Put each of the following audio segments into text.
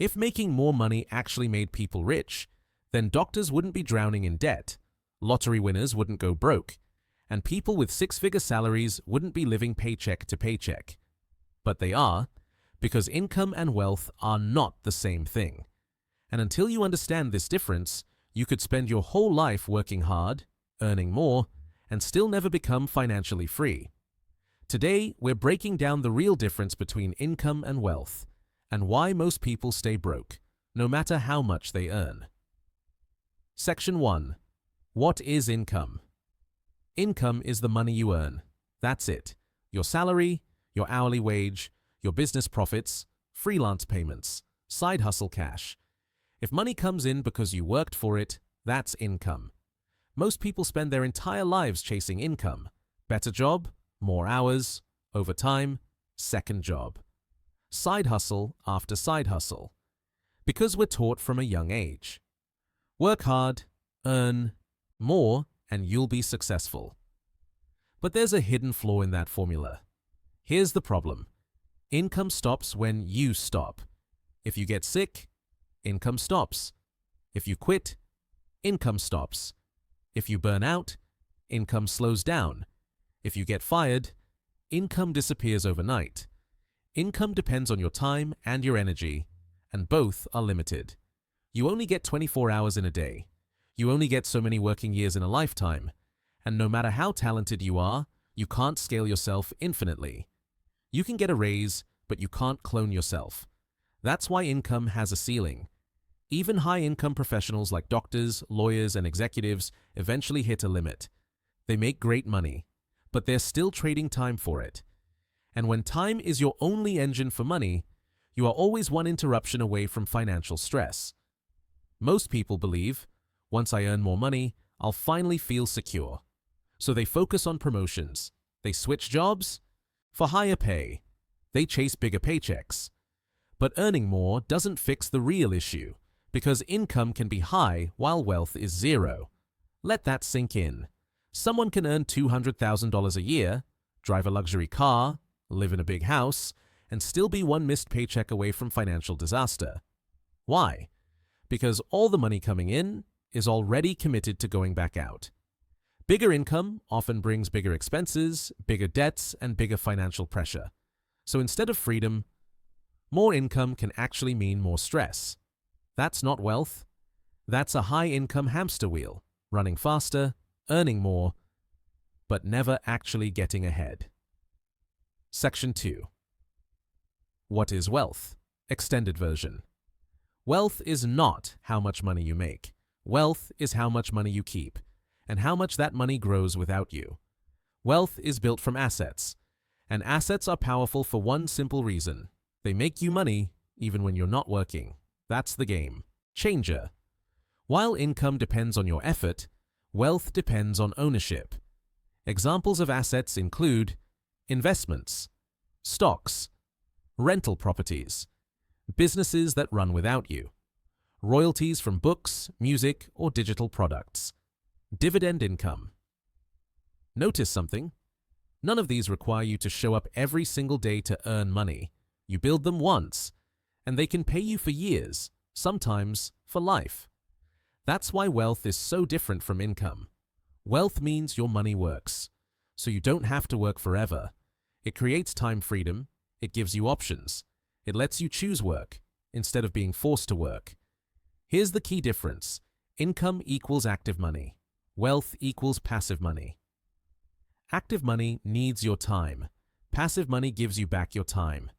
If making more money actually made people rich, then doctors wouldn't be drowning in debt, lottery winners wouldn't go broke, and people with six-figure salaries wouldn't be living paycheck to paycheck. But they are, because income and wealth are not the same thing. And until you understand this difference, you could spend your whole life working hard, earning more, and still never become financially free. Today, we're breaking down the real difference between income and wealth, and why most people stay broke, no matter how much they earn. Section 1. What is income? Income is the money you earn. That's it. Your salary, your hourly wage, your business profits, freelance payments, side hustle cash. If money comes in because you worked for it, that's income. Most people spend their entire lives chasing income. Better job, more hours, overtime, second job. Side hustle after side hustle. Because we're taught from a young age. Work hard, earn more, and you'll be successful. But there's a hidden flaw in that formula. Here's the problem. Income stops when you stop. If you get sick, income stops. If you quit, income stops. If you burn out, income slows down. If you get fired, income disappears overnight. Income depends on your time and your energy, and both are limited. You only get 24 hours in a day. You only get so many working years in a lifetime, and no matter how talented you are, you can't scale yourself infinitely. You can get a raise, but you can't clone yourself. That's why income has a ceiling. Even high-income professionals like doctors, lawyers, and executives eventually hit a limit. They make great money, but they're still trading time for it. And when time is your only engine for money, you are always one interruption away from financial stress. Most people believe, once I earn more money, I'll finally feel secure. So they focus on promotions. They switch jobs for higher pay. They chase bigger paychecks. But earning more doesn't fix the real issue, because income can be high while wealth is zero. Let that sink in. Someone can earn $200,000 a year, drive a luxury car, live in a big house, and still be one missed paycheck away from financial disaster. Why? Because all the money coming in is already committed to going back out. Bigger income often brings bigger expenses, bigger debts, and bigger financial pressure. So instead of freedom, more income can actually mean more stress. That's not wealth. That's a high-income hamster wheel, running faster, earning more, but never actually getting ahead. Section 2. What is wealth? Extended version. Wealth is not how much money you make. Wealth is how much money you keep, and how much that money grows without you. Wealth is built from assets, and assets are powerful for one simple reason. They make you money even when you're not working. That's the game changer. While income depends on your effort, wealth depends on ownership. Examples of assets include investments, stocks, rental properties, businesses that run without you, royalties from books, music, or digital products, dividend income. Notice something? None of these require you to show up every single day to earn money. You build them once, and they can pay you for years, sometimes for life. That's why wealth is so different from income. Wealth means your money works, so you don't have to work forever. It creates time freedom, it gives you options, it lets you choose work instead of being forced to work. Here's the key difference. Income equals active money. Wealth equals passive money. Active money needs your time. Passive money gives you back your time.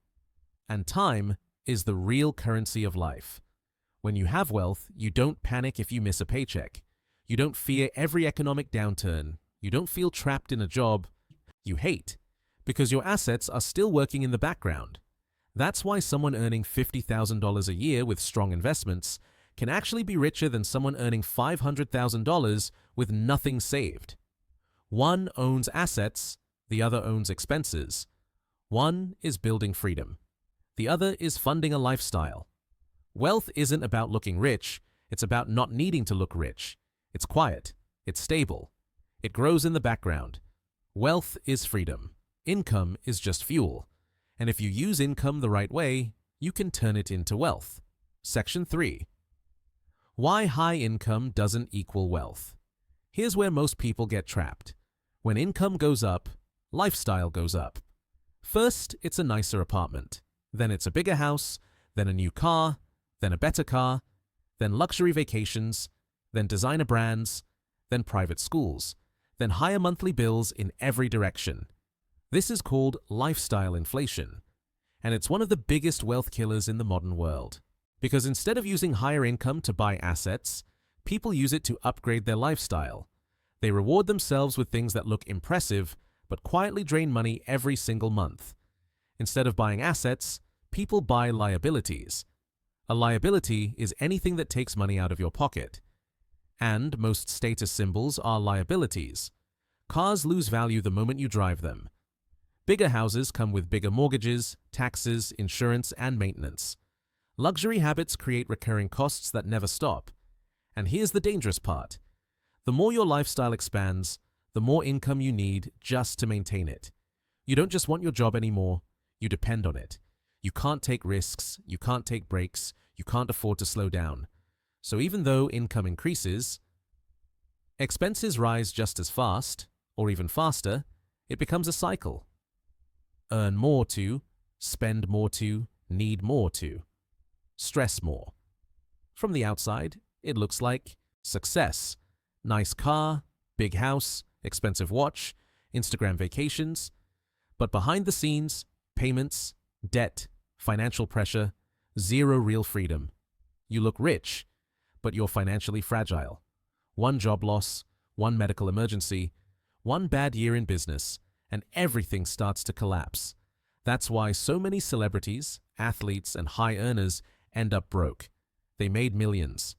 And time is the real currency of life. When you have wealth, you don't panic if you miss a paycheck. You don't fear every economic downturn. You don't feel trapped in a job you hate, because your assets are still working in the background. That's why someone earning $50,000 a year with strong investments can actually be richer than someone earning $500,000 with nothing saved. One owns assets, the other owns expenses. One is building freedom. The other is funding a lifestyle. Wealth isn't about looking rich, it's about not needing to look rich. It's quiet, it's stable, it grows in the background. Wealth is freedom. Income is just fuel. And if you use income the right way, you can turn it into wealth. Section 3. Why high income doesn't equal wealth. Here's where most people get trapped. When income goes up, lifestyle goes up. First, it's a nicer apartment. Then it's a bigger house, then a new car, then a better car, then luxury vacations, then designer brands, then private schools, then higher monthly bills in every direction. This is called lifestyle inflation, and it's one of the biggest wealth killers in the modern world. Because instead of using higher income to buy assets, people use it to upgrade their lifestyle. They reward themselves with things that look impressive, but quietly drain money every single month. Instead of buying assets, people buy liabilities. A liability is anything that takes money out of your pocket. And most status symbols are liabilities. Cars lose value the moment you drive them. Bigger houses come with bigger mortgages, taxes, insurance, and maintenance. Luxury habits create recurring costs that never stop. And here's the dangerous part. The more your lifestyle expands, the more income you need just to maintain it. You don't just want your job anymore, you depend on it. You can't take risks, you can't take breaks, you can't afford to slow down. So even though income increases, expenses rise just as fast, or even faster. It becomes a cycle. Earn more to, spend more to, need more to, stress more. From the outside, it looks like success. Nice car, big house, expensive watch, Instagram vacations. But behind the scenes, payments, debt, financial pressure, zero real freedom. You look rich, but you're financially fragile. One job loss, one medical emergency, one bad year in business, and everything starts to collapse. That's why so many celebrities, athletes, and high earners end up broke. They made millions,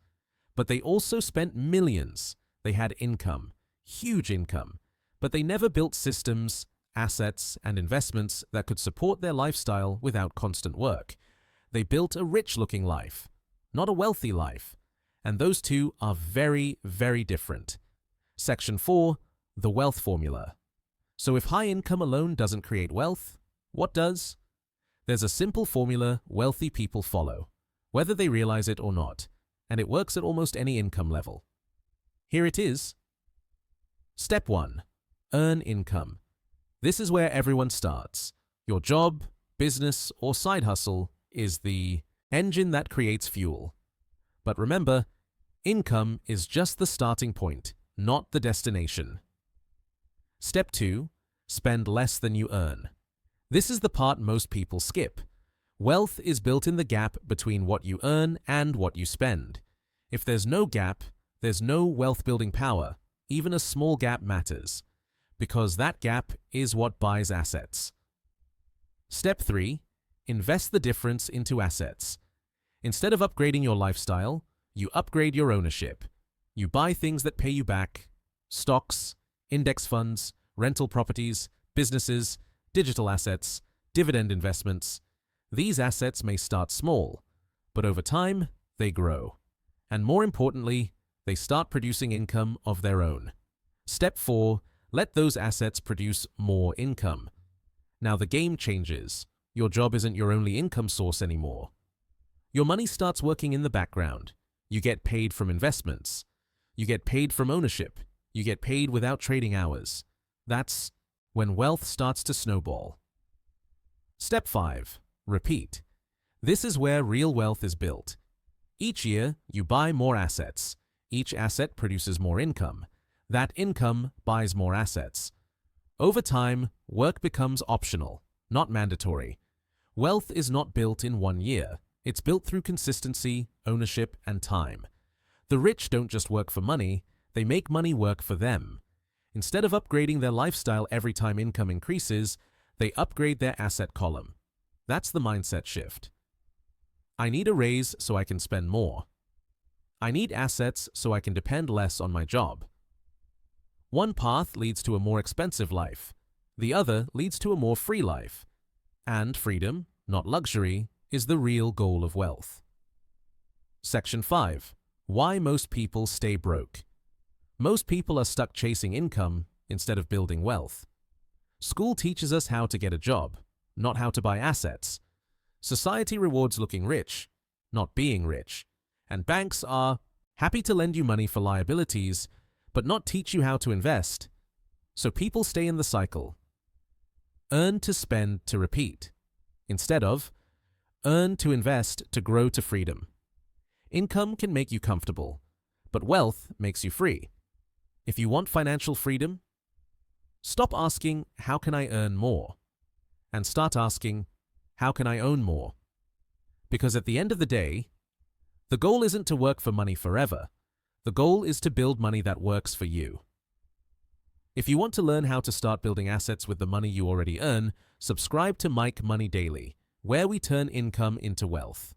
but they also spent millions. They had income, huge income, but they never built systems, assets, and investments that could support their lifestyle without constant work. They built a rich-looking life, not a wealthy life, and those two are very, very different. Section 4. The wealth formula. So if high income alone doesn't create wealth, what does? There's a simple formula wealthy people follow, whether they realize it or not, and it works at almost any income level. Here it is. Step 1. Earn income. This is where everyone starts. Your job, business, or side hustle is the engine that creates fuel. But remember, income is just the starting point, not the destination. Step 2. Spend less than you earn. This is the part most people skip. Wealth is built in the gap between what you earn and what you spend. If there's no gap, there's no wealth-building power. Even a small gap matters, because that gap is what buys assets. Step 3. Invest the difference into assets. Instead of upgrading your lifestyle, you upgrade your ownership. You buy things that pay you back: stocks, index funds, rental properties, businesses, digital assets, dividend investments. These assets may start small, but over time, they grow. And more importantly, they start producing income of their own. Step 4. Let those assets produce more income. Now the game changes. Your job isn't your only income source anymore. Your money starts working in the background. You get paid from investments. You get paid from ownership. You get paid without trading hours. That's when wealth starts to snowball. Step 5. Repeat. This is where real wealth is built. Each year, you buy more assets. Each asset produces more income. That income buys more assets. Over time, work becomes optional, not mandatory. Wealth is not built in 1 year. It's built through consistency, ownership, and time. The rich don't just work for money, they make money work for them. Instead of upgrading their lifestyle every time income increases, they upgrade their asset column. That's the mindset shift. I need a raise so I can spend more. I need assets so I can depend less on my job. One path leads to a more expensive life. The other leads to a more free life. And freedom, not luxury, is the real goal of wealth. Section 5. Why most people stay broke. Most people are stuck chasing income instead of building wealth. School teaches us how to get a job, not how to buy assets. Society rewards looking rich, not being rich. And banks are happy to lend you money for liabilities, but not teach you how to invest. So people stay in the cycle. Earn to spend to repeat, instead of earn to invest to grow to freedom. Income can make you comfortable, but wealth makes you free. If you want financial freedom, stop asking, how can I earn more? And start asking, how can I own more? Because at the end of the day, the goal isn't to work for money forever. The goal is to build money that works for you. If you want to learn how to start building assets with the money you already earn, subscribe to Mike Money Daily, where we turn income into wealth.